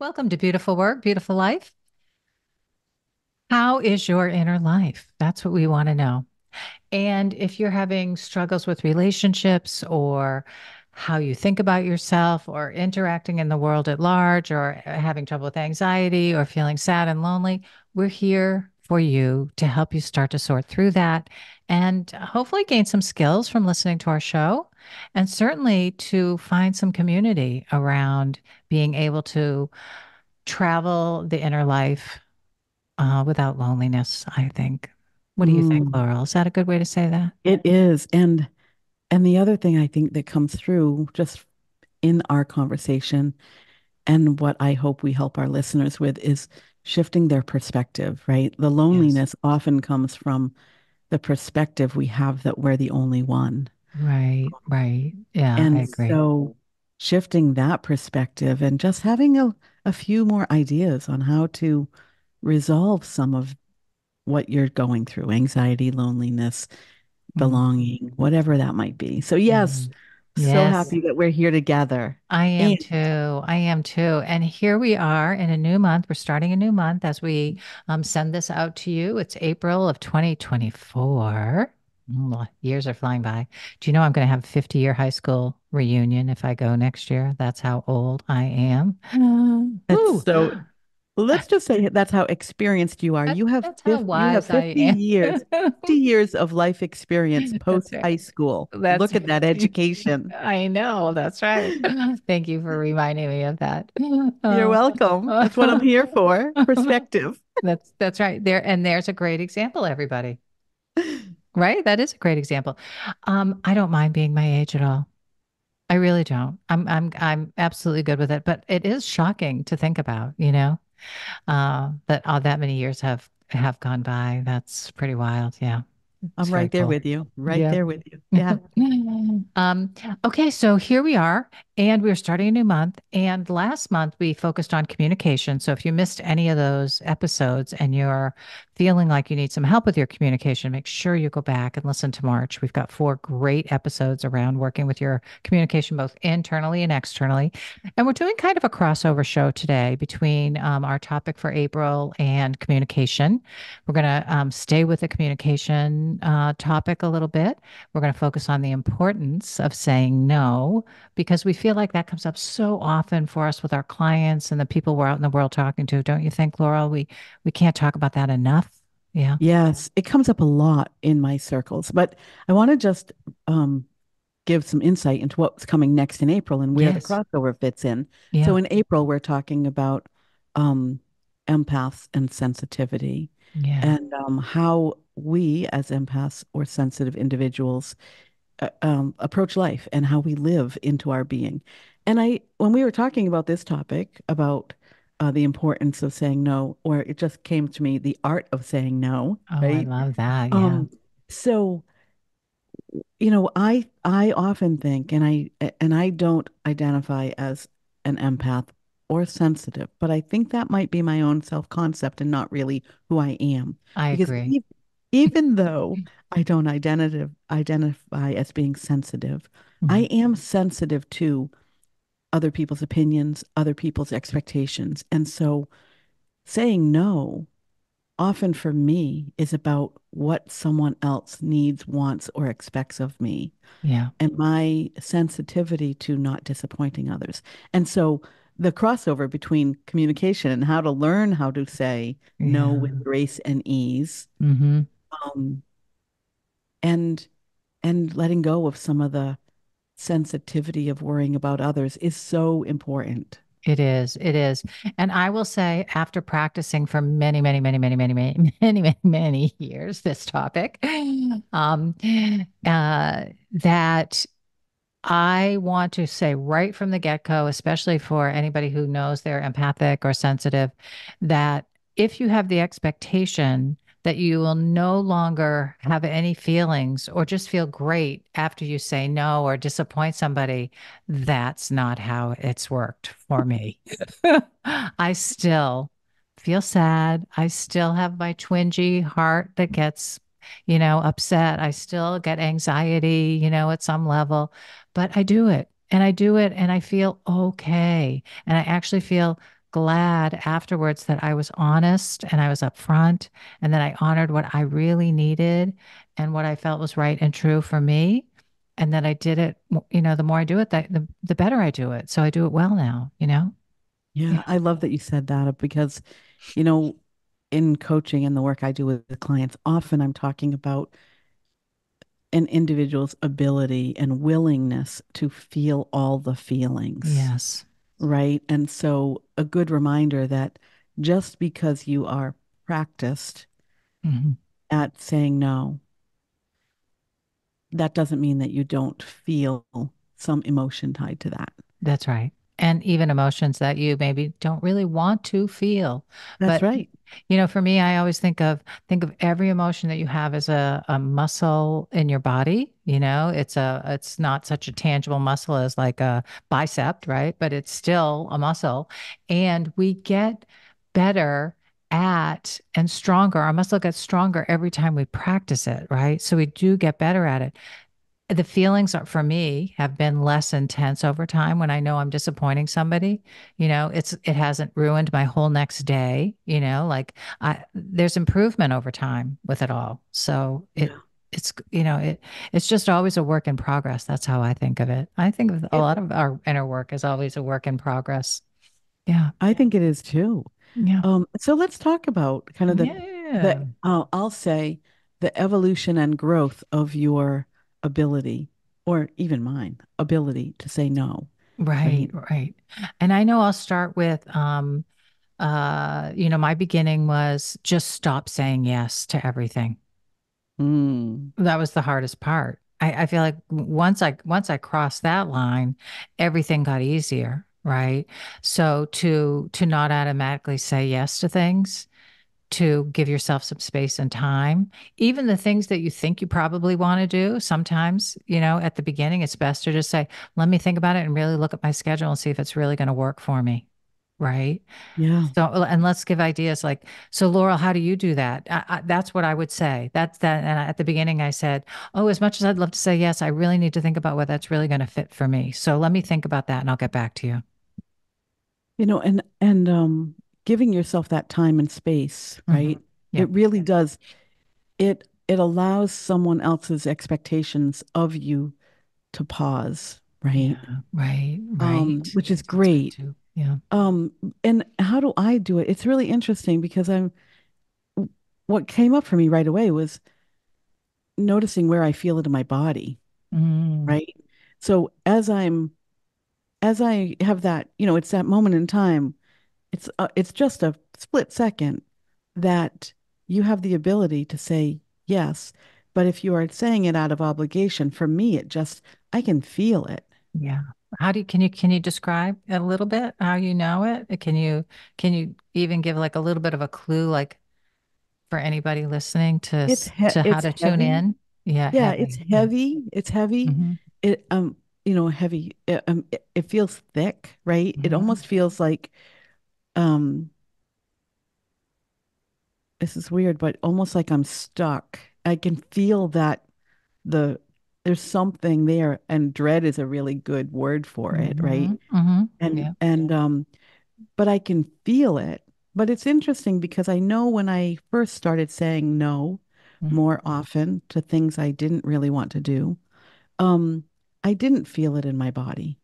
Welcome to Beautiful Work, Beautiful Life. How is your inner life? That's what we want to know. And if you're having struggles with relationships or how you think about yourself or interacting in the world at large or having trouble with anxiety or feeling sad and lonely, we're here for you to help you start to sort through that and hopefully gain some skills from listening to our show and certainly to find some community around being able to travel the inner life without loneliness, I think. What do you think, Mm, Laurel? Is that a good way to say that? it is. And the other thing I think that comes through just in our conversation and what I hope we help our listeners with is shifting their perspective, right? The Yes. loneliness often comes from the perspective we have that we're the only one. Right, right. Yeah, I And agree. so shifting that perspective and just having a few more ideas on how to resolve some of what you're going through, anxiety, loneliness, Mm, belonging, whatever that might be. So, yes, mm. so Yes, happy that we're here together. I am And too. I am too. And here we are in a new month. We're starting a new month as we send this out to you. It's April of 2024. Years are flying by. Do you know I'm going to have a 50-year high school reunion if I go next year? That's how old I am. that's Woo! so, let's just say that's how experienced you are. That's how You have wise I 50 am. years, 50 years of life experience That's post right. high school. That's Look at that education. I know. That's right. Thank you for reminding me of that. You're Uh, welcome. That's what I'm here for. Perspective. that's right. There's a great example, everybody. Right? That is a great example. I don't mind being my age at all. I really don't. I'm absolutely good with it. But it is shocking to think about, that all that many years have gone by. That's pretty wild. Yeah. It's I'm very right there cool. with you. Right Yeah. there with you. Yeah. Um, okay, so here we are, and we're starting a new month. And last month we focused on communication. So if you missed any of those episodes and you're feeling like you need some help with your communication, make sure you go back and listen to March. We've got 4 great episodes around working with your communication, both internally and externally. And we're doing kind of a crossover show today between our topic for April and communication. We're going to stay with the communication topic a little bit. We're going to focus on the importance of saying no because we feel like that comes up so often for us with our clients and the people we're out in the world talking to. Don't you think, Laurel? We can't talk about that enough. Yeah. Yes, it comes up a lot in my circles, but I want to just um, give some insight into what's coming next in April and where the Yes. crossover fits in. So Yeah. in April, we're talking about um, empaths and sensitivity Yeah. and how we as empaths or sensitive individuals approach life and how we live into our being. And when we were talking about this topic, about the importance of saying no, or it just came to me, the art of saying no, Oh, I right? love that. Yeah. Um, so I often think, and I don't identify as an empath or sensitive, but I think that might be my own self-concept and not really who I am. I Because agree. even though I don't identify as being sensitive, I Mhm. am sensitive to other people's opinions, other people's expectations. And so saying no often for me is about what someone else needs, wants, or expects of me Yeah. and my sensitivity to not disappointing others. And so the crossover between communication and how to learn how to say no with Yeah. grace and ease, Hmm. um, and letting go of some of the sensitivity of worrying about others is so important. It is. It is. And I will say, after practicing for many, many, many, many, many, many, many, many, many years, this topic, um, that I want to say right from the get-go, especially for anybody who knows they're empathic or sensitive, that if you have the expectation that you will no longer have any feelings or just feel great after you say no or disappoint somebody, that's not how it's worked for me. I still feel sad. I still have my twingy heart that gets, upset. I still get anxiety, at some level, but I do it and I do it and I feel okay. And I actually feel glad afterwards that I was honest and I was upfront and that I honored what I really needed and what I felt was right and true for me. And that I did it, the more I do it, the better I do it. So I do it well now. Yeah, Yeah. I love that you said that because, you know, in coaching and the work I do with the clients, often I'm talking about an individual's ability and willingness to feel all the feelings, Yes. right? And so a good reminder that just because you are practiced Mhm. at saying no, that doesn't mean that you don't feel some emotion tied to that. That's right. And even emotions that you maybe don't really want to feel. That's But right. for me, I always think of every emotion that you have as a muscle in your body. It's not such a tangible muscle as like a bicep, right? But it's still a muscle. And we get better at and stronger. Our muscle gets stronger every time we practice it, right? So we do get better at it. The feelings are, for me, have been less intense over time when I know I'm disappointing somebody. It hasn't ruined my whole next day. Like there's improvement over time with it all. So Yeah. it's just always a work in progress. That's how I think of it. I think of a It, lot of our inner work as always a work in progress. Yeah. I think it is too. Yeah. So let's talk about kind of Yeah. I'll say the evolution and growth of your ability, or even mine, ability to say no, Right, right? right. And I know I'll start with my beginning was just stop saying yes to everything. Mm, That was the hardest part. I feel like once I crossed that line, everything got easier, right? So to not automatically say yes to things, to give yourself some space and time, even the things that you think you probably want to do, sometimes, at the beginning, it's best to just say, let me think about it and really look at my schedule and see if it's really going to work for me, right? yeah. So, and let's give ideas like, so Laurel, how do you do that? That's what I would say. That's that. And at the beginning, I said, oh, as much as I'd love to say yes, I really need to think about what that's really going to fit for me. So let me think about that and I'll get back to you. And giving yourself that time and space, Hmm. right? Yep. It really does. It allows someone else's expectations of you to pause, right? Yeah. Right. Right. Which is That's good great. too. Yeah. And how do I do it? It's really interesting because what came up for me right away was noticing where I feel it in my body, Mm, right? So as I have that, it's that moment in time. It's just a split second that you have the ability to say yes. But if you are saying it out of obligation, for me, I can feel it. yeah. Can you describe a little bit how you know it? Can you even give like a little bit of a clue, like for anybody listening to how It's to tune heavy. in? Yeah, Yeah, it's heavy. Yeah. heavy. It's heavy. Hmm. It heavy. It feels thick, right? It Hmm. almost feels like um this is weird, but almost like I'm stuck. I can feel that the there's something there, and dread is a really good word for it, right? Hmm. Hmm. And Yeah. and but I can feel it. But it's interesting because I know when I first started saying no Mhm. more often to things I didn't really want to do, um, I didn't feel it in my body,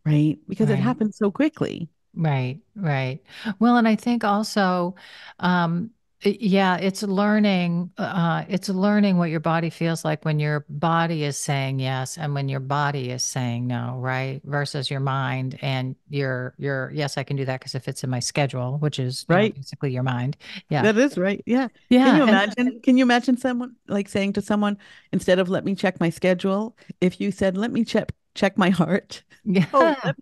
right? Because it Right. happened so quickly. Right, right. Well, and I think also, yeah, it's learning what your body feels like when your body is saying yes and when your body is saying no, right? Versus your mind and yes, I can do that because it fits in my schedule, which is, Right? basically your mind. Yeah. That is right. Yeah. Yeah. And Can you imagine someone like saying to someone, instead of let me check my schedule, if you said, let me check my heart. Oh, yeah.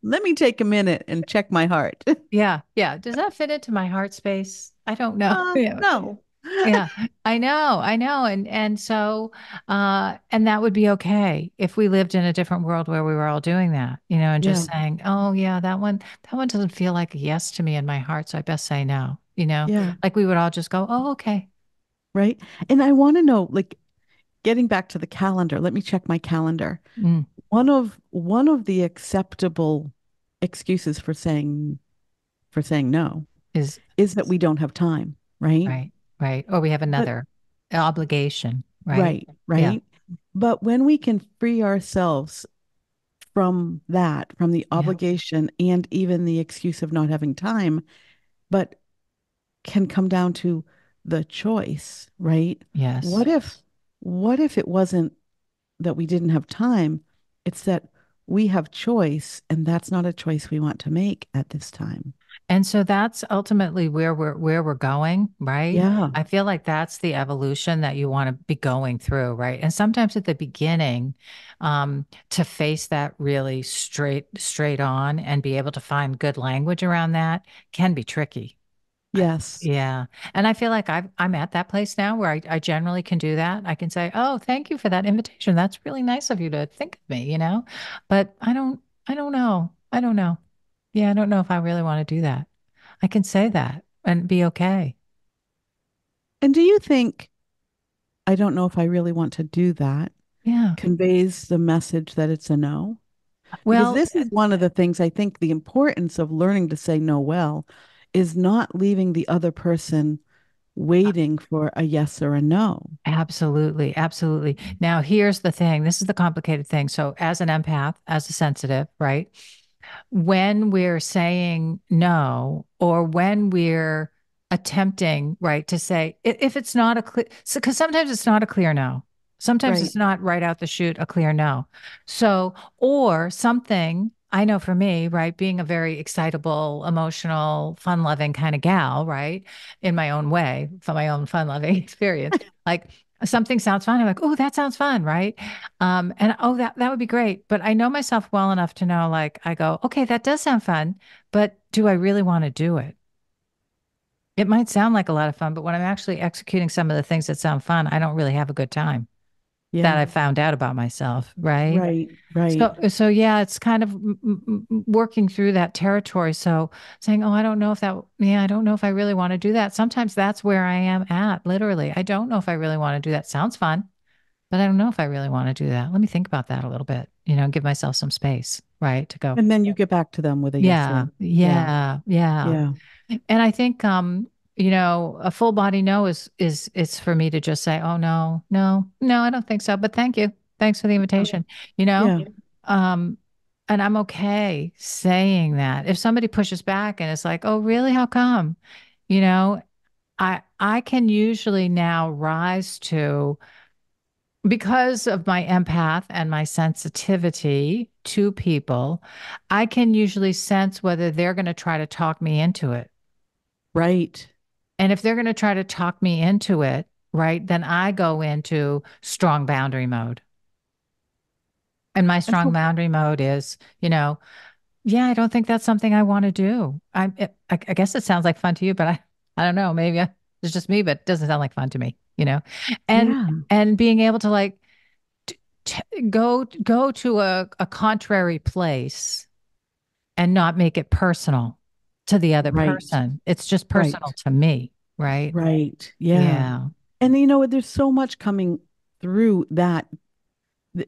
let me take a minute and check my heart. Yeah. Yeah. Does that fit into my heart space? I don't know. Yeah. No. Yeah, I know. And so and that would be okay if we lived in a different world where we were all doing that, and just Yeah. saying, oh yeah, that one doesn't feel like a yes to me in my heart, so I best say no. Yeah. Like we would all just go, oh, okay. Right. And I want to know, like, getting back to the calendar, let me check my calendar. Mm, One of the acceptable excuses for saying no Is is that we don't have time, right? right, right. Or we have But another obligation, right? right, Yeah, right. But when we can free ourselves from that, from the yeah, obligation and even the excuse of not having time, but can come down to the choice, right? yes. What if, what if it wasn't that we didn't have time? It's that we have choice, and that's not a choice we want to make at this time. And so that's ultimately where we're going, right? Yeah. I feel like that's the evolution that you want to be going through, right? And sometimes at the beginning, to face that really straight on and be able to find good language around that can be tricky. Yes. Yeah. And I feel like I'm at that place now where I generally can do that. I can say, "Oh, thank you for that invitation. That's really nice of you to think of me." But I don't know. I don't know. Yeah, I don't know if I really want to do that. I can say that and be okay. And do you think, I don't know if I really want to do that, Yeah. conveys the message that it's a no? Because Well, this is one of the things I think the importance of learning to say no well is not leaving the other person waiting for a yes or a no. absolutely, absolutely. Now, here's the thing. This is the complicated thing. So, as an empath, as a sensitive, right? When we're saying no or when we're attempting, right, to say if it's not a clear, so because sometimes it's not a clear no. Sometimes Right. it's not right out the chute a clear no. So, or something, I know for me, right, being a very excitable, emotional, fun-loving kind of gal, right, in my own way, for my own fun-loving experience, like something sounds fun. I'm like, oh, that sounds fun, right? And oh, that would be great. But I know myself well enough to know, like, I go, okay, that does sound fun, but do I really want to do it? It might sound like a lot of fun, but when I'm actually executing some of the things that sound fun, I don't really have a good time. That Yeah. I found out about myself, right? Right. Right. So yeah, it's kind of working through that territory. So saying, oh, I don't know if that, yeah, I don't know if I really want to do that. Sometimes that's where I am at, literally. I don't know if I really want to do that. Sounds fun. But I don't know if I really want to do that. Let me think about that a little bit, give myself some space, right? To go, And then you get back to them with a yes or a yeah, no. Yeah. yeah, yeah. Yeah. And I think a full body no is for me to just say, oh no, no, no, I don't think so. But thank you. Thanks for the invitation. You know? Yeah. Um, and I'm okay saying that. If somebody pushes back and it's like, oh, really? How come? You know, I can usually now rise to because of my empath and my sensitivity to people, I can usually sense whether they're going to try to talk me into it. Right. And if they're going to try to talk me into it, right, then I go into strong boundary mode. And my And strong so, boundary mode is, yeah, I don't think that's something I want to do. I guess it sounds like fun to you, but I don't know. Maybe it's just me, but it doesn't sound like fun to me. And yeah. and being able to like go to a contrary place and not make it personal to the other Right. person. It's just personal Right. to me, right? Right. Yeah. Yeah. And there's so much coming through that,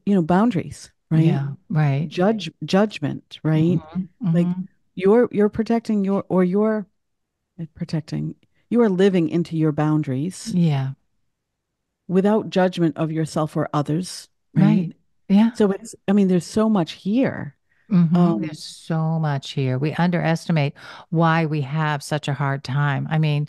boundaries, right? Yeah. Right. Judgment, right? Hmm. Like Hmm. you're protecting you're protecting, you are living into your boundaries Yeah. without judgment of yourself or others, right? Right. Yeah. So I mean, there's so much here. There's Um, so much here. We underestimate why we have such a hard time. I mean,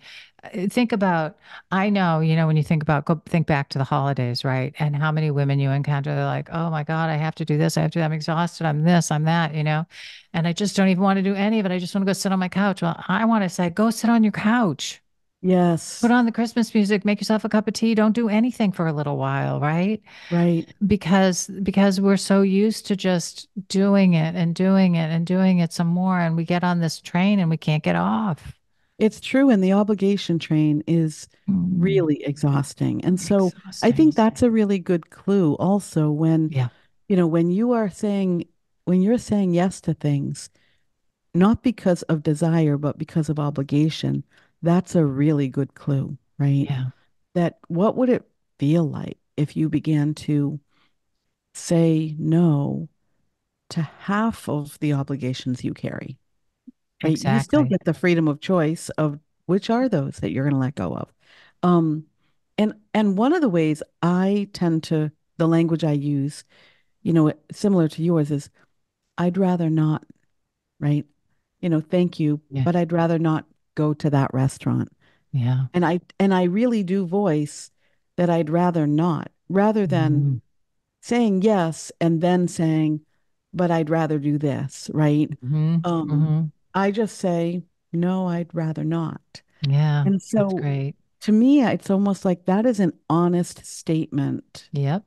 think about, I know, when you go think back to the holidays, right? And how many women you encounter, they're like, oh my God, I have to do this. I have to, I'm exhausted. I'm this, I'm that. And I just don't even want to do any of it. I just want to go sit on my couch. Well, I want to say, go sit on your couch. Put yes, on the Christmas music, make yourself a cup of tea. Don't do anything for a little while, right? right. Because we're so used to just doing it and doing it and doing it some more and we get on this train and we can't get off. It's true. And the obligation train is Mm, really exhausting. And so I exhausting. think that's a really good clue also when, Yeah. when when you're saying yes to things, not because of desire, but because of obligation, that's a really good clue, right? Yeah. That what would it feel like if you began to say no to half of the obligations you carry? right? You still Exactly. get the freedom of choice of which are those that you're going to let go of. Um, and one of the ways I tend to, the language I use, similar to yours is I'd rather not, right? Thank you, Yeah. but I'd rather not go to that restaurant. Yeah. And I really do voice that I'd rather not, rather than Mhm. saying yes and then saying, but I'd rather do this, right? Mhm. Um, Mhm. I just say, no, I'd rather not. Yeah. And That's so great. to me, it's almost like that is an honest statement. Yep.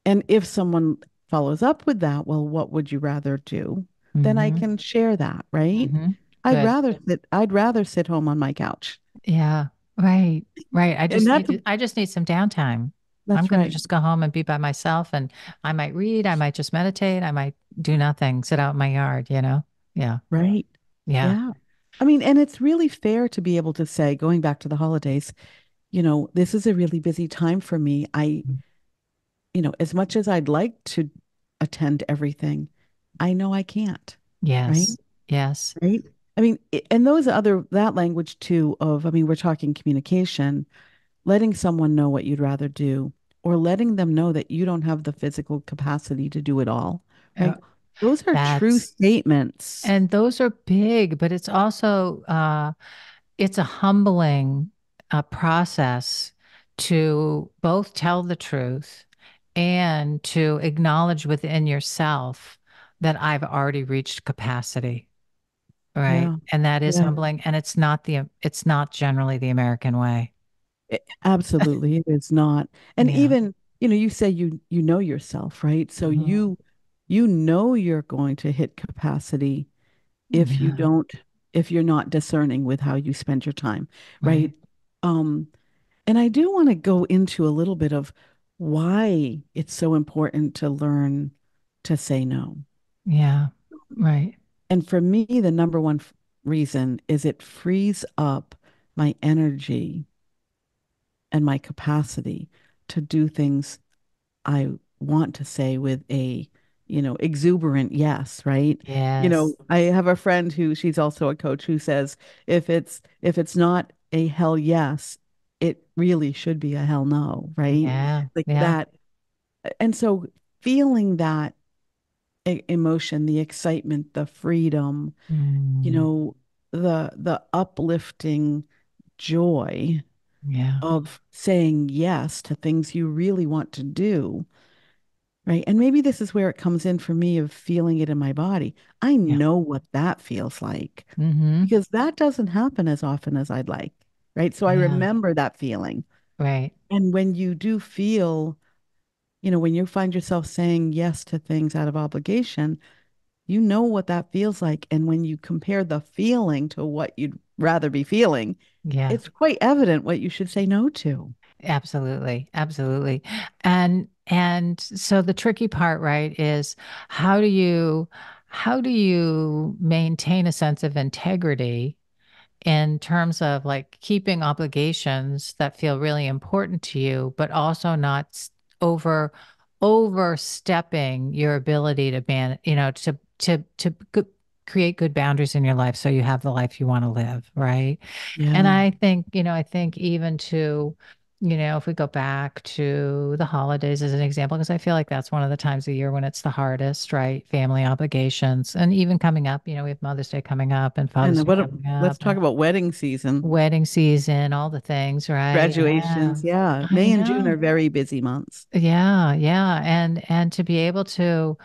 And if someone follows up with that, well, what would you rather do? Then I Mhm. can share that, right? Mhm. Good. I'd rather sit home on my couch. Yeah. Right. Right. And I just need some downtime. I'm that's going to right. just go home and be by myself, and I might read, I might just meditate, I might do nothing, sit out in my yard, you know? Yeah. Right. Yeah. Yeah. I mean, and it's really fair to be able to say, going back to the holidays, this is a really busy time for me. As much as I'd like to attend everything, I know I can't. Right. Yes. Yes. Right. I mean, and that language too of, I mean, we're talking communication, letting someone know what you'd rather do, or letting them know that you don't have the physical capacity to do it all. Uh, Right. Those are true that's statements. And those are big, but it's also it's a humbling process to both tell the truth and to acknowledge within yourself that I've already reached capacity, right? Yeah. And that is Yeah. humbling, and it's not generally the American way. Absolutely, it is not. And Yeah. even, you say you know yourself, right? So Mhm. you know you're going to hit capacity if you Yeah. don't, if you're not discerning with how you spend your time, right? Right. Um, and I do want to go into a little bit of why it's so important to learn to say no. Yeah. Right. And for me, the number one reason is it frees up my energy and my capacity to do things I want to say with a, exuberant yes, right? Yes. I have a friend who she's also a coach who says if it's not a hell yes, it really should be a hell no, right? Yeah. Like Yeah. that. And so feeling that emotion, the excitement, the freedom, you Mm. know, the uplifting joy Yeah. of saying yes to things you really want to do, right? And maybe this is where it comes in for me of feeling it in my body. I Yeah. know what that feels like Mm-hmm. because that doesn't happen as often as I'd like, right? So I Yeah. remember that feeling. Right. And when you do feel, when you find yourself saying yes to things out of obligation, you know what that feels like. And when you compare the feeling to what you'd rather be feeling, Yeah. it's quite evident what you should say no to. Absolutely. Absolutely. And so the tricky part, right, is how do you how do you maintain a sense of integrity in terms of like keeping obligations that feel really important to you, but also not over overstepping your ability to create good boundaries in your life so you have the life you want to live, right? And Yeah. I think even to, if we go back to the holidays as an example, because I feel like that's one of the times of year when it's the hardest, right? Family obligations. And even coming up, we have Mother's Day coming up and Father's And Day coming let's up talk and about wedding season. wedding season, all the things, right? Yeah. Graduations, yeah. I May and June know. are very busy months. Yeah, yeah. And to be able to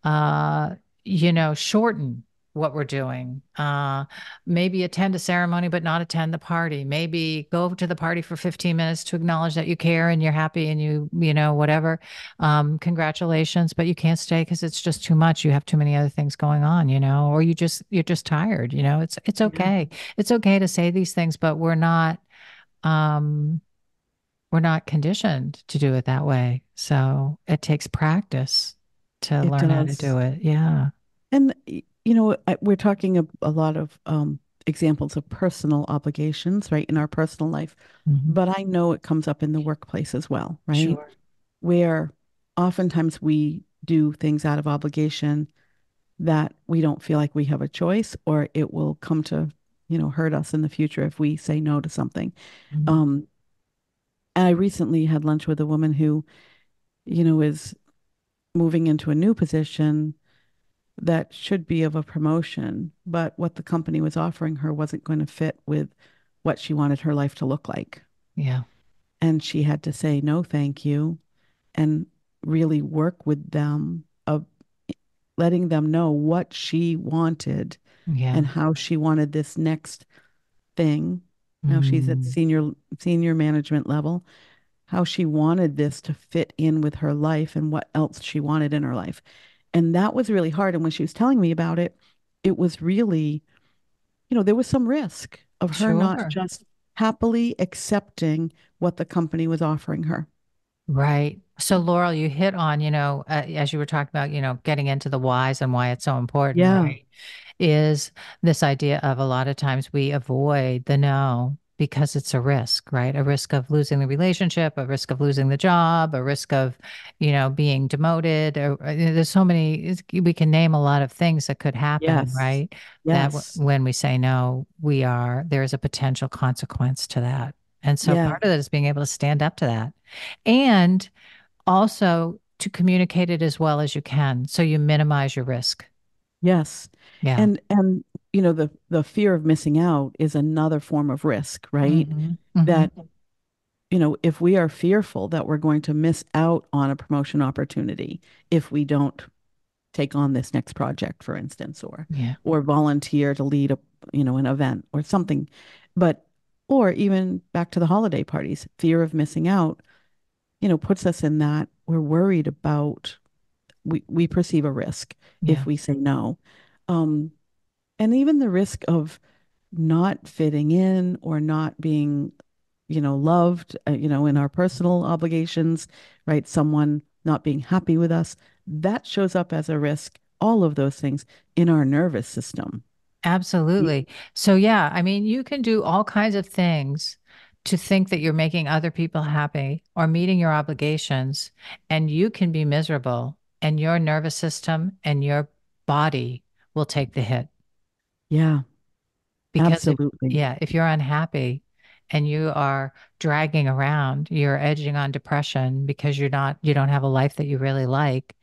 uh, shorten what we're doing. Maybe attend a ceremony, but not attend the party. Maybe go to the party for 15 minutes to acknowledge that you care and you're happy and whatever. Congratulations, but you can't stay because it's just too much. You have too many other things going on, or you're just tired, it's Yeah, okay. It's okay to say these things, but um, we're not conditioned to do it that way. So it takes practice to it learn how to does. do it. Yeah. And, we're talking a lot of examples of personal obligations, right, in our personal life. Mhm. But I know it comes up in the workplace as well, right? Sure. Where oftentimes we do things out of obligation that we don't feel like we have a choice, or it will come to, hurt us in the future if we say no to something. Mhm. Um, and I recently had lunch with a woman who, is moving into a new position that should be of a promotion, but what the company was offering her wasn't going to fit with what she wanted her life to look like. Yeah. And she had to say no, thank you, and really work with them of letting them know what she wanted Yeah. and how she wanted this next thing. Now she's at Mm. senior management level, how she wanted this to fit in with her life and what else she wanted in her life. And that was really hard. And when she was telling me about it, it was really, there was some risk of her not Sure. just happily accepting what the company was offering her. Right. So, Laurel, you hit on, as you were talking about, getting into the whys and why it's so important, Yeah. right? Is this idea of a lot of times we avoid the no because it's a risk, right? A risk of losing the relationship, a risk of losing the job, a risk of, being demoted. There's so many, we can name a lot of things that could happen, Yes. right? That Yes. when we say no, there is a potential consequence to that. And so Yeah. part of it is being able to stand up to that. And also to communicate it as well as you can so you minimize your risk. Yes. Yeah. And the fear of missing out is another form of risk, right? Hmm. Hmm. That, if we are fearful that we're going to miss out on a promotion opportunity if we don't take on this next project, for instance, Yeah. or volunteer to lead an event or something, but or even back to the holiday parties, fear of missing out, puts us in that we're worried about we perceive a risk if Yeah. we say no. Um, and even the risk of not fitting in or not being, loved, in our personal obligations, right? Someone not being happy with us, that shows up as a risk, all of those things in our nervous system. Absolutely. So, yeah, I mean, you can do all kinds of things to think that you're making other people happy or meeting your obligations, and you can be miserable, and your nervous system and your body will take the hit. Yeah, Because absolutely. if you're unhappy and you are dragging around, you're edging on depression because you don't have a life that you really like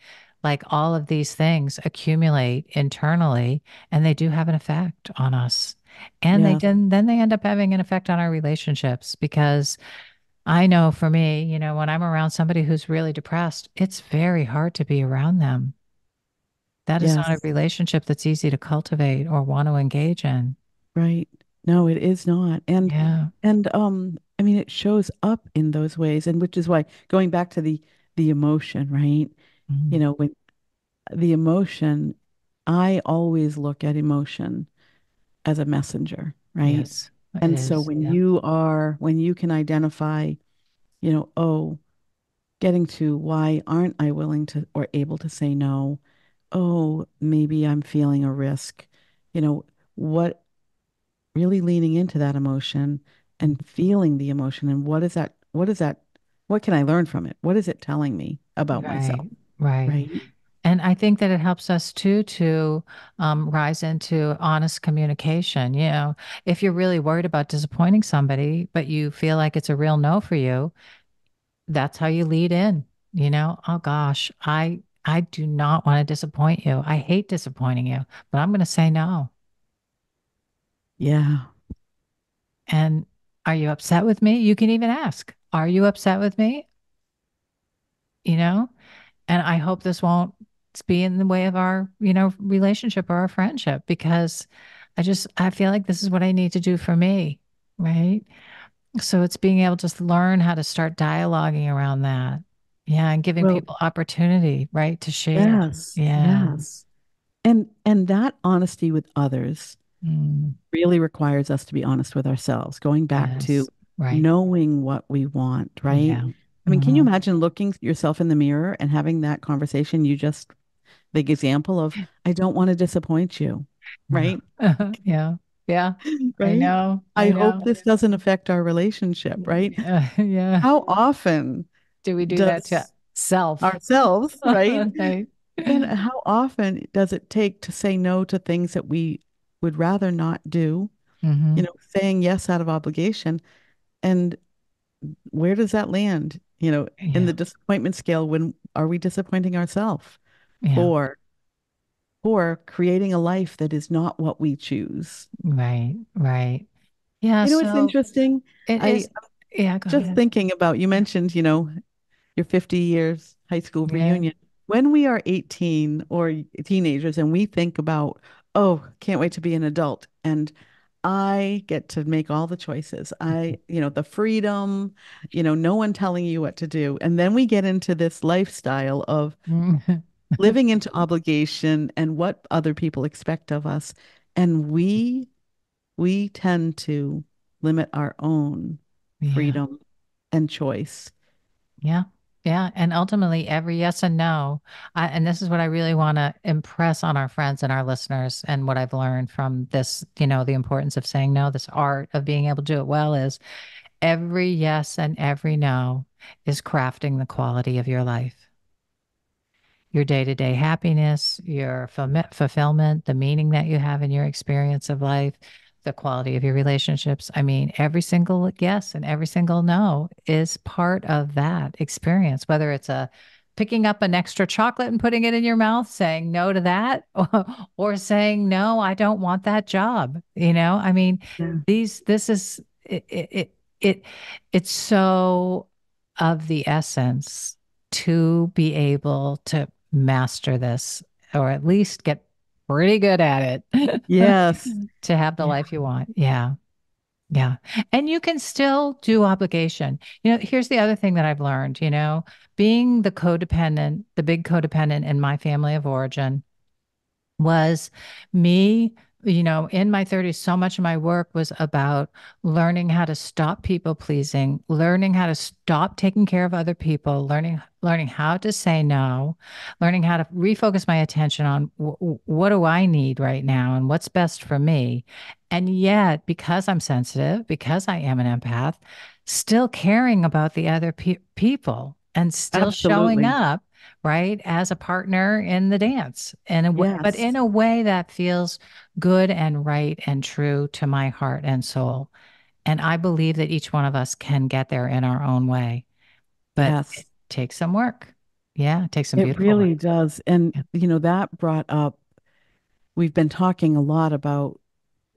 all of these things accumulate internally and they do have an effect on us. And Yeah. then they end up having an effect on our relationships because I know for me, when I'm around somebody who's really depressed, it's very hard to be around them. That is not a Yes. relationship that's easy to cultivate or want to engage in. Right. No, it is not. Yeah. I mean, it shows up in those ways, and which is why going back to the emotion, right? Mhm. When the emotion, I always look at emotion as a messenger, right? Yes, it And so is. Yeah. when you can identify, oh, getting to why aren't I willing to or able to say no? Oh, maybe I'm feeling a risk. What really leaning into that emotion and feeling the emotion and what can I learn from it? What is it telling me about Right. myself? Right. Right? And I think that it helps us too to rise into honest communication. If you're really worried about disappointing somebody, but you feel like it's a real no for you, that's how you lead in. Oh gosh, I do not want to disappoint you. I hate disappointing you, but I'm going to say no. Yeah. And are you upset with me? You can even ask, are you upset with me? You know? And I hope this won't be in the way of our, relationship or our friendship because I feel like this is what I need to do for me. Right. So it's being able to just learn how to start dialoguing around that. Yeah. And giving Well, people opportunity, right, to share. yes. Yeah. Yes. And that honesty with others Mm, really requires us to be honest with ourselves, going back to yes. Right. knowing what we want, right? Yeah. I mean, can you Hmm. imagine looking yourself in the mirror and having that conversation? You just, the example of, I don't want to disappoint you, Yeah. right? Yeah. Yeah. I Right? know. I I hope know. this doesn't affect our relationship, right? Yeah. Yeah. How often Do we do that to does self? ourselves, right? Right. And how often does it take to say no to things that we would rather not do? Hmm. Saying yes out of obligation. And where does that land? In Yeah. the disappointment scale, when are we disappointing ourselves Yeah. for creating a life that is not what we choose? Right. Right. Yeah. It's So interesting. it I is. Yeah. Go just ahead. thinking about, you Yeah. mentioned, your 50 years high school Yeah. reunion. When we are 18 or teenagers and we think about, oh, can't wait to be an adult and I get to make all the choices. The freedom, no one telling you what to do. And then we get into this lifestyle of Mhm. living into obligation and what other people expect of us. And we tend to limit our own Yeah. freedom and choice. Yeah. Yeah. And ultimately, every yes and no. And this is what I really want to impress on our friends and our listeners. And what I've learned from this, the importance of saying no, this art of being able to do it well is every yes and every no is crafting the quality of your life, your day-to-day happiness, your fulfillment, the meaning that you have in your experience of life, the quality of your relationships. I mean, every single yes and every single no is part of that experience, whether it's a picking up an extra chocolate and putting it in your mouth, saying no to that, or saying, no, I don't want that job. I mean, Yeah. this is it it's so of the essence to be able to master this or at least get pretty good at it Yes. to have the Yeah. life you want. Yeah. Yeah. And you can still do obligation. Here's the other thing that I've learned, being the big codependent in my family of origin was me, in my 30s. So much of my work was about learning how to stop people pleasing, learning how to stop taking care of other people, learning how to say no, learning how to refocus my attention on what do I need right now and what's best for me. And yet, because I'm sensitive, because I am an empath, still caring about the other people and still showing Absolutely. up, right, as a partner in the dance, and but Yes. in a way that feels good and right and true to my heart and soul. And I believe that each one of us can get there in our own way, but it Yes. takes some work. Yeah, it takes some It beautiful work. really does. And, Yeah. that brought up, we've been talking a lot about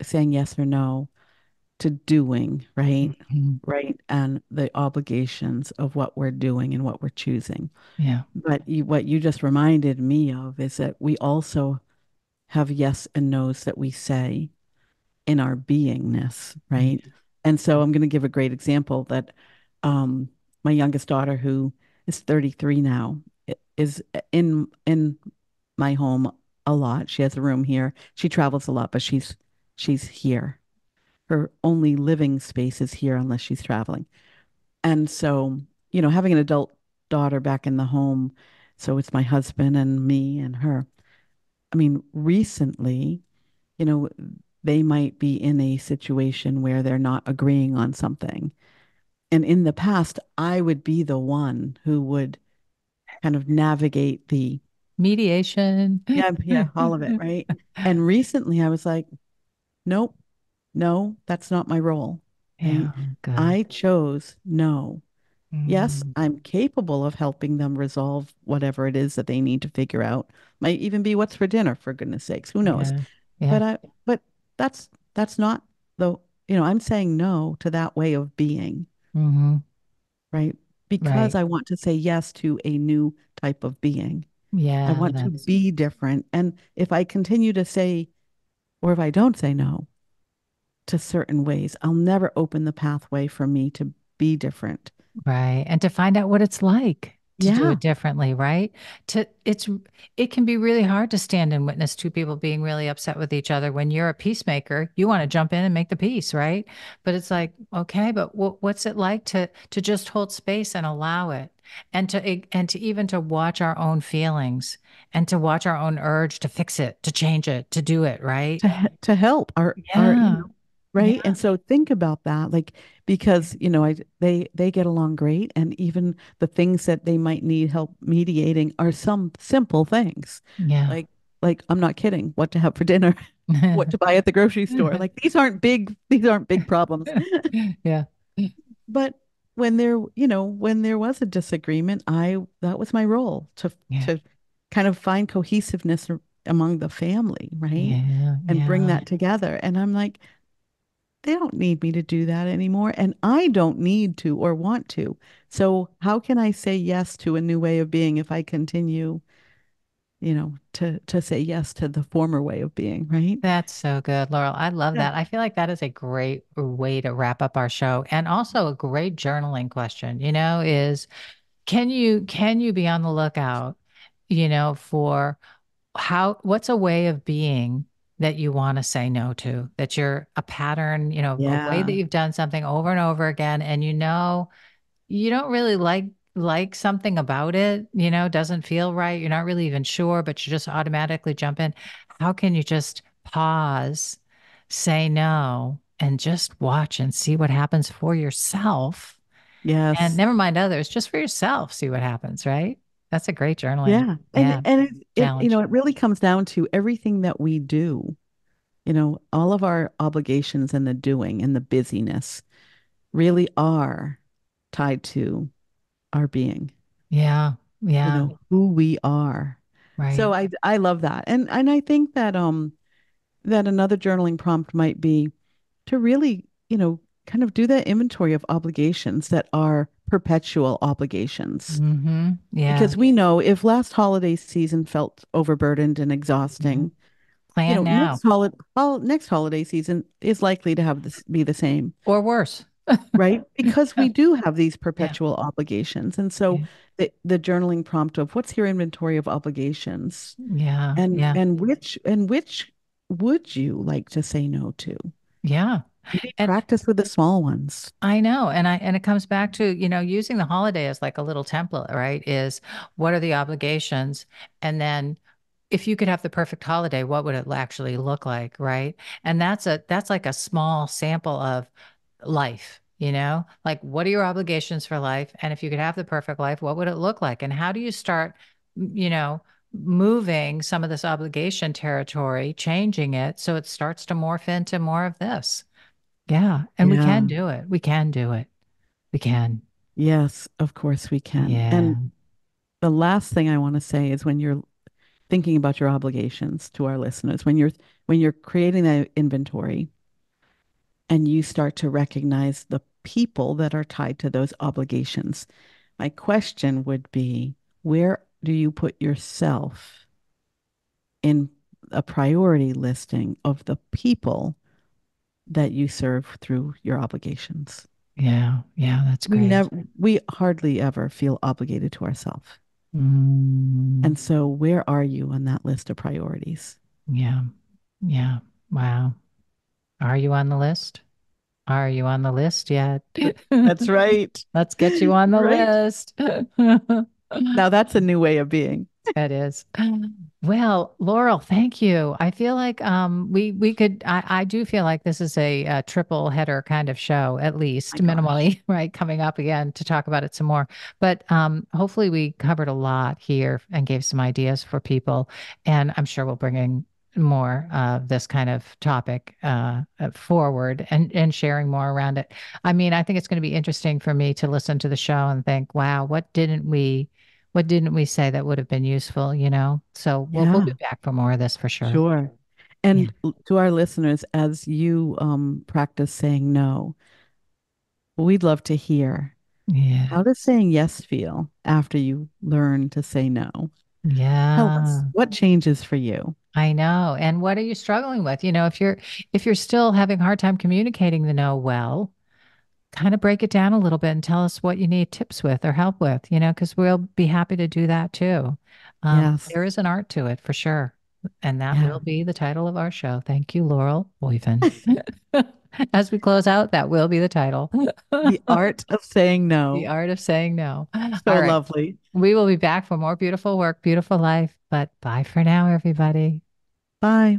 saying yes or no to doing, right? Mhm. Right. And the obligations of what we're doing and what we're choosing. Yeah. But what you just reminded me of is that we also have yes and no's that we say in our beingness, Yeah. right? And so I'm going to give a great example that um, my youngest daughter, who is 33 now, is in my home a lot. She has a room here. She travels a lot, but she's here. Her only living space is here unless she's traveling. And so, having an adult daughter back in the home, so it's my husband and me and her. I mean, recently, you know, they might be in a situation where they're not agreeing on something. And in the past, I would be the one who would kind of navigate Mediation. yeah, yeah, all of it, right? And recently I was like, nope, no, that's not my role, right? Yeah, good. I chose no. Yes, Mhm. I'm capable of helping them resolve whatever it is that they need to figure out. Might even be what's for dinner, for goodness sakes, who knows? Yeah. Yeah. But that's not the, I'm saying no to that way of being, Hmm. right? Because Right. I want to say yes to a new type of being. I Yeah, want to that's be different. And if I continue to say, or if I don't say no to certain ways, I'll never open the pathway for me to be different. right. And to find out what it's like to do Yeah, it differently, right? It can be really hard to stand and witness two people being really upset with each other. When you're a peacemaker, you want to jump in and make the peace, right? But it's like, okay, but what's it like to just hold space and allow it, and to even to watch our own feelings and to watch our own urge to fix it, to change it, to do it, right? to help our Yeah. right? And so think about that, like because they get along great, and even the things that they might need help mediating are some simple things, Yeah. like I'm not kidding, what to have for dinner, what to buy at the grocery store. Like these aren't big problems. Yeah. But when there was a disagreement, I that was my role Yeah. to kind of find cohesiveness among the family, right? Yeah. And bring Yeah. that together. And I'm like, they don't need me to do that anymore, and I don't need to or want to. So how can I say yes to a new way of being if I continue, to say yes to the former way of being, right? That's so good, Laurel. I love Yeah. that. I feel like that is a great way to wrap up our show and also a great journaling question, is can you be on the lookout, for what's a way of being that you want to say no to, that you're a pattern, a way that Yeah. you've done something over and over again and you don't really like something about it, doesn't feel right. You're not really even sure, but you just automatically jump in. How can you just pause, say no, and just watch and see what happens for yourself? And Yes. never mind others, just for yourself, see what happens, right? That's a great journaling, Yeah. And yeah, it challenge. it really comes down to everything that we do, all of our obligations and the doing and the busyness really are tied to our being, Yeah, yeah, who we are. So right. I love that. And I think that another journaling prompt might be to really, kind of do that inventory of obligations that are perpetual obligations. Mm-hmm. Yeah. Because we know if last holiday season felt overburdened and Mhm. exhausting, Plan now next holiday season is likely to have this be the same, or worse. right? Because we do have these Yeah. perpetual obligations. And so Yeah. the journaling prompt of what's your inventory of obligations, Yeah. and Yeah. which would you like to say no to? Yeah. Maybe And practice with the small ones. I know. And it comes back to, using the holiday as like a little template, right? Is what are the obligations? And then if you could have the perfect holiday, what would it actually look like, right? And that's like a small sample of life, Like what are your obligations for life? And if you could have the perfect life, what would it look like? And how do you start, moving some of this obligation territory, changing it so it starts to morph into more of this? Yeah. And we can Yeah. do it. We can do it. We can. Yes, of course we can. Yeah. And the last thing I want to say is when you're thinking about your obligations to our listeners, when you're creating that inventory and you start to recognize the people that are tied to those obligations, my question would be, where do you put yourself in a priority listing of the people that you serve through your obligations? Yeah. Yeah. That's We great. never, we hardly ever feel obligated to ourselves. Mm, And so, where are you on that list of priorities? yeah. Yeah. Wow. Are you on the list? Are you on the list yet? That's right. Let's get you on the Right. list. Now, that's a new way of being. It is. Well, Laurel, thank you. I feel like we could I do feel like this is a triple header kind of show, at My least gosh. minimally, right? Coming up again to talk about it some more. But hopefully we covered a lot here and gave some ideas for people. And I'm sure we'll bring in more of this kind of topic forward and sharing more around it. I mean, I think it's going to be interesting for me to listen to the show and think, wow, what didn't we say that would have been useful, So we'll be Yeah, back for more of this for sure. sure. Yeah. And to our listeners, as you practice saying no, we'd love to hear, Yeah. how does saying yes feel after you learn to say no? Tell us Yeah. what changes for you. I know. And what are you struggling with? If you're still having a hard time communicating the no well, kind of break it down a little bit and tell us what you need tips with or help with, because we'll be happy to do that too. Yes. There is an art to it for sure. And that Yeah. will be the title of our show. Thank you, Laurel Boyven. As we close out, that will be the title. The art of saying The no. art of saying no. So All right. lovely. We will be back for more beautiful work, beautiful life. But bye for now, everybody. Bye.